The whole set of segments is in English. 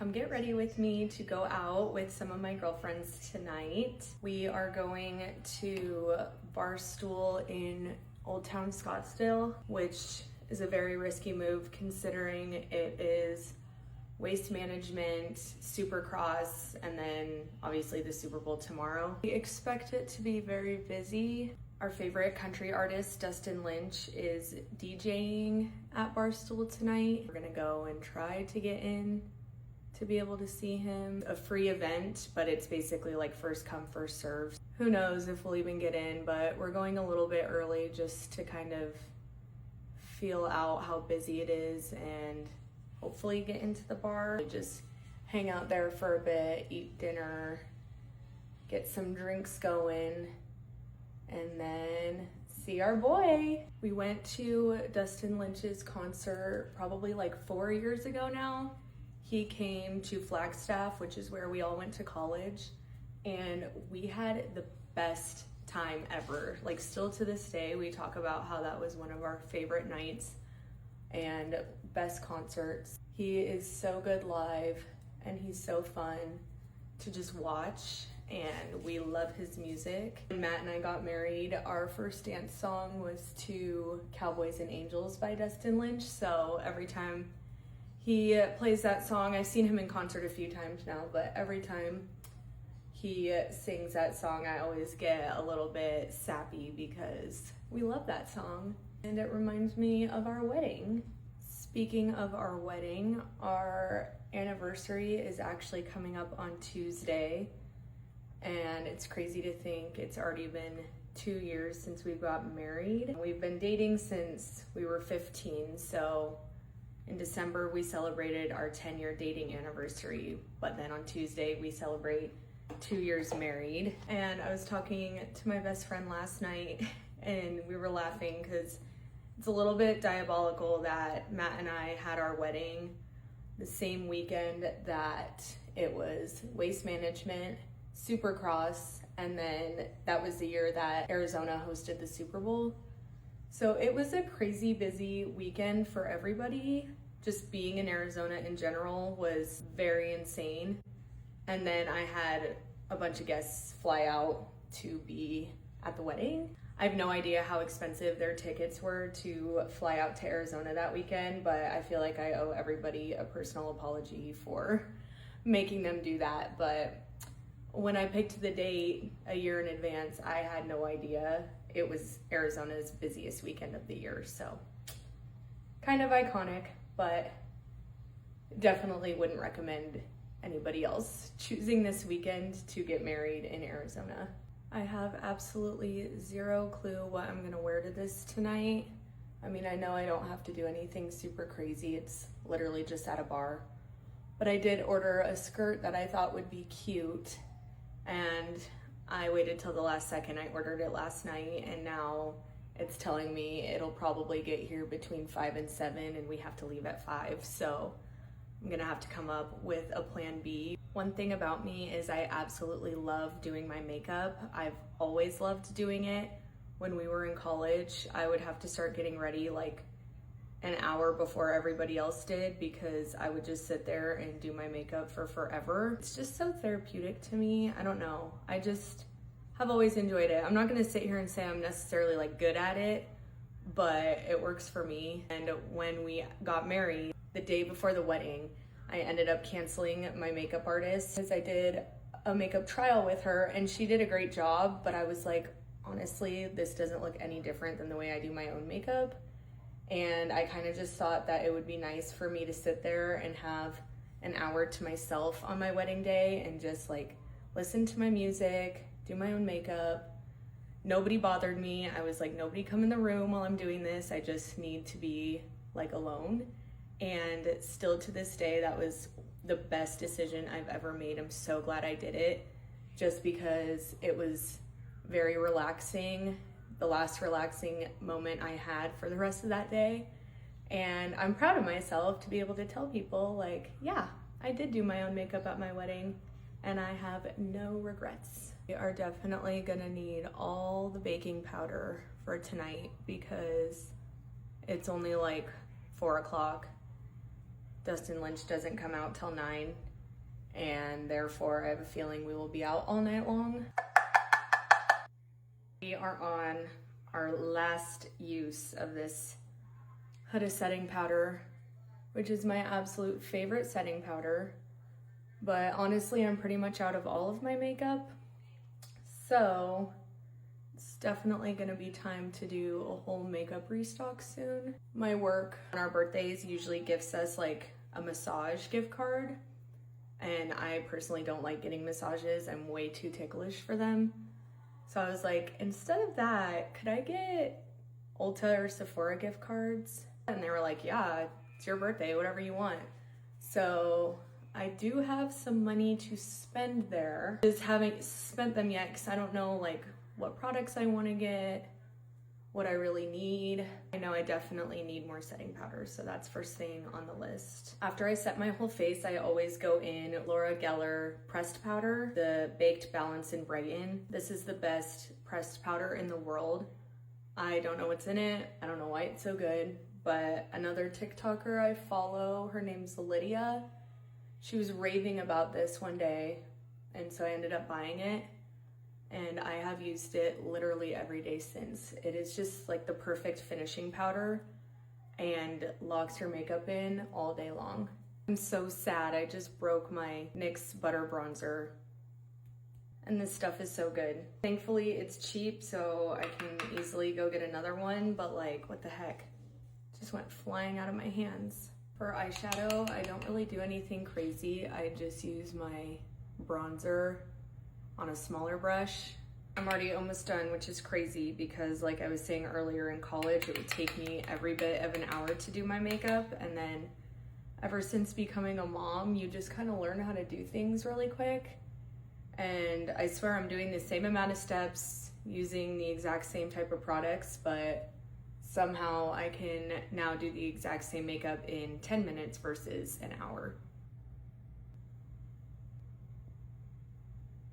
come get ready with me to go out with some of my girlfriends tonight. We are going to Barstool in Old Town Scottsdale, which is a very risky move considering it is Waste Management, Supercross, and then obviously the Super Bowl tomorrow. We expect it to be very busy. Our favorite country artist, Dustin Lynch, is DJing at Barstool tonight. We're gonna go and try to get in to be able to see him. A free event, but it's basically like first come, first served. Who knows if we'll even get in, but we're going a little bit early just to kind of feel out how busy it is and hopefully get into the bar. Just hang out there for a bit, eat dinner, get some drinks going, and then see our boy. We went to Dustin Lynch's concert probably like 4 years ago now. He came to Flagstaff, which is where we all went to college, and we had the best time ever. Like still to this day, we talk about how that was one of our favorite nights and best concerts. He is so good live and he's so fun to just watch, and we love his music. When Matt and I got married, our first dance song was to Cowboys and Angels by Dustin Lynch, so every time he plays that song, I've seen him in concert a few times now, but every time he sings that song, I always get a little bit sappy because we love that song. And it reminds me of our wedding. Speaking of our wedding, our anniversary is actually coming up on Tuesday. And it's crazy to think it's already been 2 years since we got married. We've been dating since we were 15, so in December we celebrated our 10-year dating anniversary, but then on Tuesday we celebrate 2 years married. And I was talking to my best friend last night and we were laughing because it's a little bit diabolical that Matt and I had our wedding the same weekend that it was Waste Management, Supercross, and then that was the year that Arizona hosted the Super Bowl. So it was a crazy busy weekend for everybody. Just being in Arizona in general was very insane. And then I had a bunch of guests fly out to be at the wedding. I have no idea how expensive their tickets were to fly out to Arizona that weekend, but I feel like I owe everybody a personal apology for making them do that. But when I picked the date a year in advance, I had no idea it was Arizona's busiest weekend of the year. So kind of iconic, but definitely wouldn't recommend anybody else choosing this weekend to get married in Arizona. I have absolutely zero clue what I'm gonna wear to this tonight. I mean, I know I don't have to do anything super crazy. It's literally just at a bar. But I did order a skirt that I thought would be cute, and I waited till the last second. I ordered it last night, and now it's telling me it'll probably get here between 5 and 7, and we have to leave at 5. So I'm gonna have to come up with a plan B. One thing about me is I absolutely love doing my makeup. I've always loved doing it. When we were in college, I would have to start getting ready like an hour before everybody else did because I would just sit there and do my makeup for forever. It's just so therapeutic to me. I don't know. I just have always enjoyed it. I'm not gonna sit here and say I'm necessarily like good at it, but it works for me. And when we got married, the day before the wedding, I ended up canceling my makeup artist because I did a makeup trial with her and she did a great job, but I was like, honestly, this doesn't look any different than the way I do my own makeup. And I kind of just thought that it would be nice for me to sit there and have an hour to myself on my wedding day and just like listen to my music, do my own makeup. Nobody bothered me. I was like, nobody come in the room while I'm doing this. I just need to be like alone. And still to this day, that was the best decision I've ever made. I'm so glad I did it just because it was very relaxing, the last relaxing moment I had for the rest of that day. And I'm proud of myself to be able to tell people like, yeah, I did do my own makeup at my wedding and I have no regrets. We are definitely gonna need all the baking powder for tonight because it's only like 4 o'clock. Dustin Lynch doesn't come out till 9, and therefore I have a feeling we will be out all night long. We are on our last use of this Huda setting powder, which is my absolute favorite setting powder. But honestly, I'm pretty much out of all of my makeup. So it's definitely gonna be time to do a whole makeup restock soon. My work on our birthdays usually gives us like a massage gift card. And I personally don't like getting massages. I'm way too ticklish for them. So I was like, instead of that, could I get Ulta or Sephora gift cards? And they were like, yeah, it's your birthday, whatever you want. So I do have some money to spend there. Just haven't spent them yet because I don't know like what products I want to get, what I really need. I know I definitely need more setting powder, so that's first thing on the list. After I set my whole face, I always go in Laura Geller pressed powder, the Baked Balance and Brighten. This is the best pressed powder in the world. I don't know what's in it. I don't know why it's so good, but another TikToker I follow, her name's Lydia. She was raving about this one day, and so I ended up buying it, and I have used it literally every day since. It is just like the perfect finishing powder and locks your makeup in all day long. I'm so sad, I just broke my NYX Butter Bronzer, and this stuff is so good. Thankfully, it's cheap, so I can easily go get another one, but like, what the heck? It just went flying out of my hands. For eyeshadow, I don't really do anything crazy. I just use my bronzer on a smaller brush. I'm already almost done, which is crazy because like I was saying earlier, in college, it would take me every bit of an hour to do my makeup. And then ever since becoming a mom, you just kind of learn how to do things really quick. And I swear I'm doing the same amount of steps using the exact same type of products, but somehow I can now do the exact same makeup in 10 minutes versus an hour.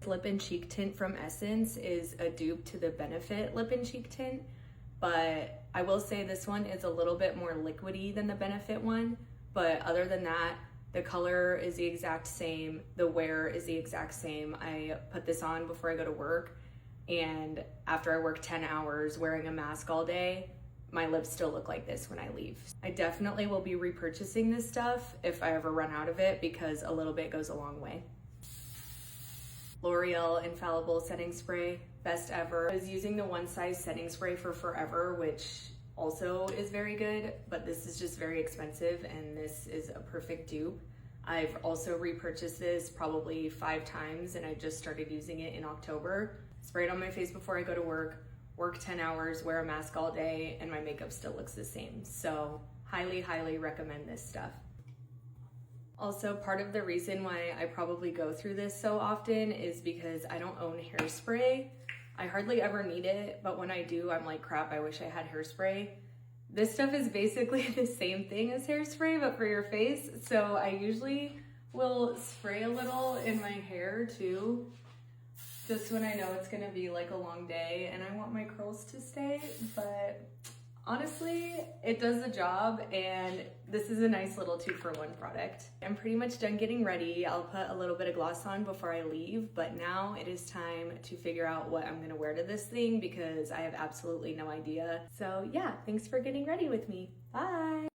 Lip and cheek tint from Essence is a dupe to the Benefit lip and cheek tint, but I will say this one is a little bit more liquidy than the Benefit one, but other than that, the color is the exact same, the wear is the exact same. I put this on before I go to work, and after I work 10 hours wearing a mask all day, my lips still look like this when I leave. I definitely will be repurchasing this stuff if I ever run out of it because a little bit goes a long way. L'Oreal Infallible Setting Spray, best ever. I was using the One Size Setting Spray for forever, which also is very good, but this is just very expensive and this is a perfect dupe. I've also repurchased this probably 5 times and I just started using it in October. Spray it on my face before I go to work 10 hours, wear a mask all day, and my makeup still looks the same. So highly, highly recommend this stuff. Also, part of the reason why I probably go through this so often is because I don't own hairspray. I hardly ever need it, but when I do, I'm like, crap, I wish I had hairspray. This stuff is basically the same thing as hairspray, but for your face. So I usually will spray a little in my hair too, just when I know it's gonna be like a long day and I want my curls to stay, but honestly, it does the job and this is a nice little 2-for-1 product. I'm pretty much done getting ready. I'll put a little bit of gloss on before I leave, but now it is time to figure out what I'm gonna wear to this thing because I have absolutely no idea. So yeah, thanks for getting ready with me. Bye.